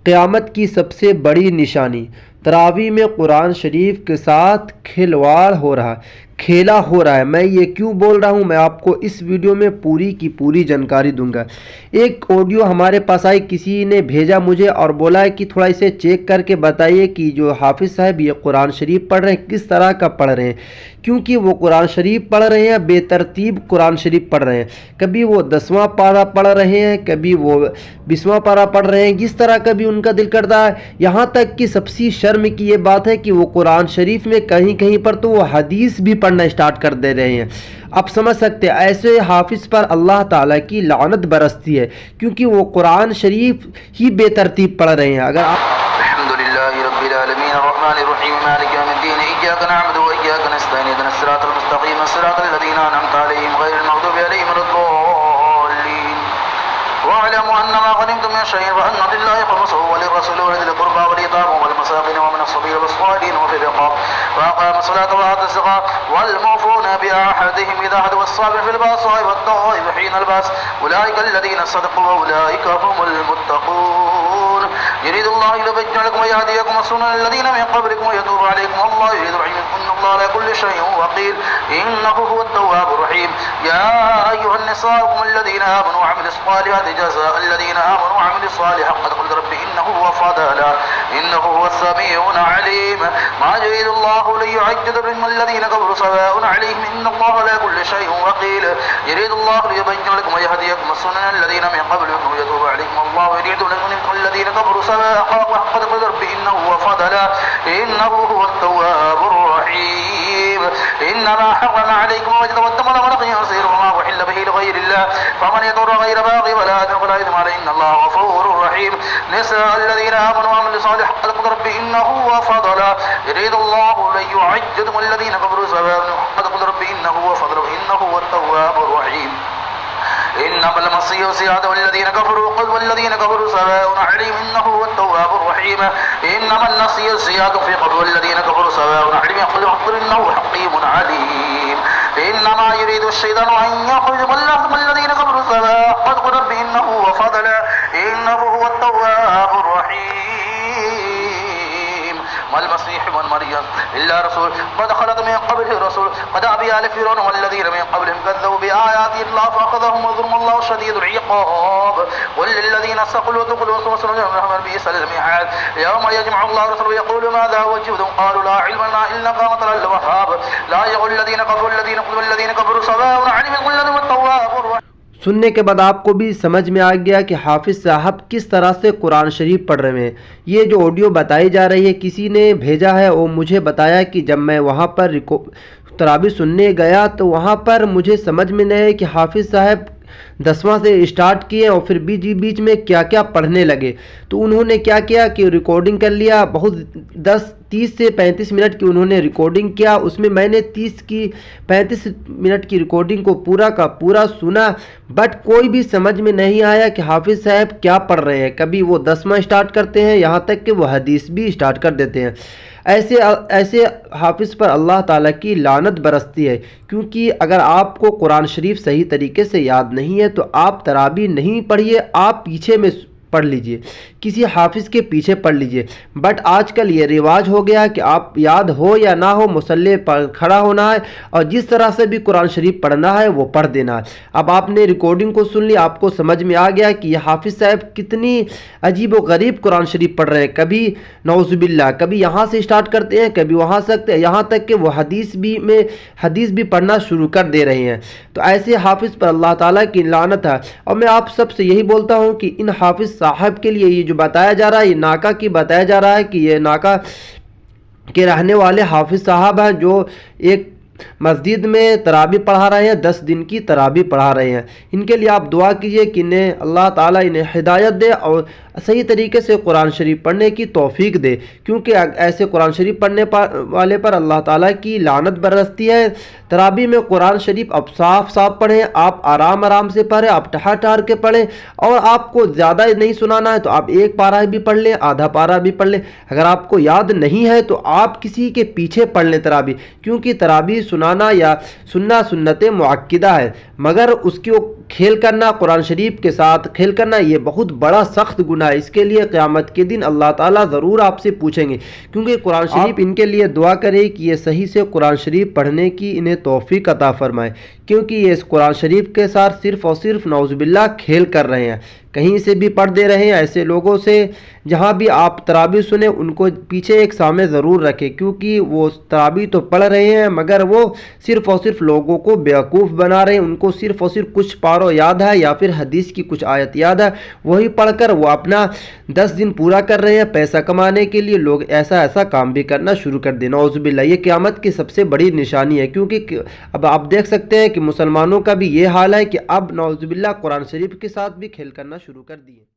قیامت کی سب سے بڑی نشانی، تراویح میں قرآن شریف کے ساتھ کھلواڑ ہو رہا ہے، کھیلا ہو رہا ہے۔ میں یہ کیوں بول رہا ہوں، میں آپ کو اس ویڈیو میں پوری کی پوری جانکاری دوں گا۔ ایک آڈیو ہمارے پاس آئی، کسی نے بھیجا مجھے اور بولا کہ تھوڑا اسے چیک کر کے بتائیے کہ جو حافظ صاحب یہ قرآن شریف پڑھ رہے ہیں کس طرح کا پڑھ رہے ہیں، کیونکہ وہ قرآن شریف پڑھ رہے ہیں بے ترتیب قرآن شریف پڑھ رہے ہیں، کبھی وہ 10واں پارہ پڑھ رہے ہیں، کبھی وہ 20واں پارہ پڑھ رہے ہیں، جس طرح کا بھی ان کا دل کرتا ہے۔ یہاں تک کہ سب سے شرم کی یہ بات ہے کہ وہ قرآن شریف میں کہیں کہیں پر تو وہ حدیث بھی پڑھنا اسٹارٹ کر دے رہے ہیں۔ آپ سمجھ سکتے ہیں ایسے حافظ پر اللہ تعالیٰ کی لعنت برستی ہے، کیونکہ وہ قرآن شریف ہی بے ترتیب پڑھ رہے ہیں۔ اگر آپ الحمدللہ رب العالمین الرحمن الرحیم مالک یوم الدین ایاک نعبد و ایاک نستعین اهدنا الصراط المستقیم صراط الذین انعمت علیہم غیر المغضوب علیہم ولا الضالین واعلموا ان ما غنمتم من شيء فان لله خمسه وللرسول ولذي القربى واليتامى والمساكين ومن السبيل والصائمين وفي الرقاب واقام الصلاة وآتى الزكاة والموفون بعهدهم إذا عهدوا والصابرين في البأساء والضراء وحين البأس أولئك الذين صدقوا وأولئك هم المتقون يريد الله ليبين لكم ويهديكم سنن الذين من قبلكم ويتوب عليكم والله يريد علمكم ان الله على كل شيء وقيل انه هو التواب الرحيم يا ايها النساء الذين امنوا وعملوا الصالحات جزاء الذين امنوا وعملوا الصالحات قد قلت ربي انه هو فضلا انه هو السميع العليم ما يريد الله ليعجل بهم الذين كفروا سواء عليهم ان الله على كل شيء وقيل يريد الله ليبين لكم ويهديكم سنن الذين من قبلكم ويتوب عليكم والله يريد لكم الذين كفروا سواء قد قلت ربي انه هو فضلا انه هو التواب الرحيم انما حرم عليكم الوجد والدم ولحم الخنزير وما احل به لغير الله فمن يضر غير باغ ولا آثم فلا اثم عليه ان الله غفور رحيم نساء الذين امنوا وعملوا الصالحات قد قلت ربي انه هو فضلا يريد الله ليعجلكم الذين كفروا سواء قد قلت ربي انه هو فضلا انه هو التواب الرحيم انما المسيح زيادة والذين كفروا سواء عليهم انه هو التواب الرحيم انما النسي زيادة في قول والذين كفروا سواء عليهم يقول انه حكيم عليم انما يريد الشيطان ان يخرجكم الذين كفروا سواء قد قل ربي انه هو فضلا انه هو التواب الرحيم ما المسيح من مريم الا رسول قد خلت من قبله رسول قد ابي آل فرعون والذين من قبلهم كذبوا بآيات الله فاخذهم وظلم الله شديد العقاب قل للذين استقلوا ادخلوا وسلم الرحمن بئس الميعاد يوم يجمع الله رسله ويقول ماذا وجهتم قالوا لا علم لنا الا قامت الوهاب لا يقول الذين كفروا سواء عليهم قل لهم التواب الرحيم۔ سننے کے بعد آپ کو بھی سمجھ میں آ گیا کہ حافظ صاحب کس طرح سے قرآن شریف پڑھ رہے ہیں۔ یہ جو آڈیو بتائی جا رہی ہے کسی نے بھیجا ہے، وہ مجھے بتایا کہ جب میں وہاں پر تراویح سننے گیا تو وہاں پر مجھے سمجھ میں نہیں ہے کہ حافظ صاحب 10واں سے اسٹارٹ کیے اور پھر بیچ میں کیا کیا پڑھنے لگے۔ تو انہوں نے کیا کیا کہ ریکارڈنگ کر لیا، بہت 30 سے 35 منٹ کی انہوں نے ریکارڈنگ کیا۔ اس میں میں نے 35 منٹ کی ریکارڈنگ کو پورا کا پورا سنا، بٹ کوئی بھی سمجھ میں نہیں آیا کہ حافظ صاحب کیا پڑھ رہے ہیں۔ کبھی وہ 10واں اسٹارٹ کرتے ہیں، یہاں تک کہ وہ حدیث بھی اسٹارٹ کر دیتے ہیں۔ ایسے حافظ پر اللہ تعالیٰ کی لعنت برستی ہے، کیونکہ اگر آپ کو قرآن شریف صحیح طریقے سے یاد نہیں ہے تو آپ تراویح نہیں پڑھیے، آپ پیچھے میں پڑھ لیجئے، کسی حافظ کے پیچھے پڑھ لیجئے۔ بٹ آج کل یہ رواج ہو گیا کہ آپ یاد ہو یا نہ ہو مصلی پر کھڑا ہونا ہے اور جس طرح سے بھی قرآن شریف پڑھنا ہے وہ پڑھ دینا ہے۔ اب آپ نے ریکارڈنگ کو سن لی، آپ کو سمجھ میں آ گیا کہ یہ حافظ صاحب کتنی عجیب و غریب قرآن شریف پڑھ رہے ہیں۔ کبھی نعوذ باللہ کبھی یہاں سے اسٹارٹ کرتے ہیں، کبھی وہاں سے، یہاں تک کہ وہ حدیث بھی پڑھنا شروع کر دے رہے ہیں۔ تو ایسے حافظ پر اللہ تعالیٰ کی لعنت ہے۔ اور میں آپ سب سے یہی بولتا ہوں کہ ان حافظ صاحب کے لیے یہ جو بتایا جا رہا ہے، یہ ناکا کی بتایا جا رہا ہے کہ یہ ناکا کے رہنے والے حافظ صاحب ہیں جو ایک مسجد میں تراویح پڑھا رہے ہیں، 10 دن کی تراویح پڑھا رہے ہیں۔ ان کے لیے آپ دعا کیجئے کہ انہیں اللہ تعالیٰ انہیں ہدایت دے اور صحیح طریقے سے قرآن شریف پڑھنے کی توفیق دے، کیونکہ ایسے قرآن شریف پڑھنے والے پر اللہ تعالیٰ کی لعنت برستی ہے۔ تراویح میں قرآن شریف اب صاف پڑھیں، آپ آرام سے پڑھیں، آپ ٹھہر کے پڑھیں، اور آپ کو زیادہ نہیں سنانا ہے تو آپ 1 پارہ بھی پڑھ لیں، آدھا پارہ بھی پڑھ لیں۔ اگر آپ کو یاد نہیں ہے تو آپ کسی کے پیچھے پڑھ لیں کیونکہ تراویح سنانا یا سننا سنت مؤکدہ ہے، مگر اس کو کھیل کرنا، قرآن شریف کے ساتھ کھیل کرنا یہ بہت بڑا سخت گناہ ہے۔ اس کے لیے قیامت کے دن اللہ تعالیٰ ضرور آپ سے پوچھیں گے، کیونکہ قرآن شریف ان کے لیے دعا کرے کہ یہ صحیح سے قرآن شریف پڑھنے کی انہیں توفیق عطا فرمائے، کیونکہ یہ اس قرآن شریف کے ساتھ صرف اور صرف نعوذ باللہ کھیل کر رہے ہیں، کہیں سے بھی پڑھ دے رہے ہیں۔ ایسے لوگوں سے جہاں بھی آپ تراویح سنیں ان کو پیچھے ایک سامنے ضرور رکھیں، کیونکہ وہ تراویح تو پڑھ رہے ہیں مگر وہ صرف اور صرف لوگوں کو بیوقوف بنا رہے ہیں۔ ان کو صرف اور صرف کچھ پارو یاد ہے یا پھر حدیث کی کچھ آیت یاد ہے، وہی پڑھ کر وہ اپنا 10 دن پورا کر رہے ہیں پیسہ کمانے کے لیے۔ لوگ ایسا کام بھی کرنا شروع کر دیں، نعوذ باللہ۔ یہ قیامت کی سب سے بڑی نشانی ہے، کیونکہ اب آپ دیکھ سکتے ہیں کہ مسلمانوں کا بھی یہ حال ہے کہ اب نعوذ باللہ قرآن شریف کے ساتھ بھی کھیل کرنا شروع کر دیے۔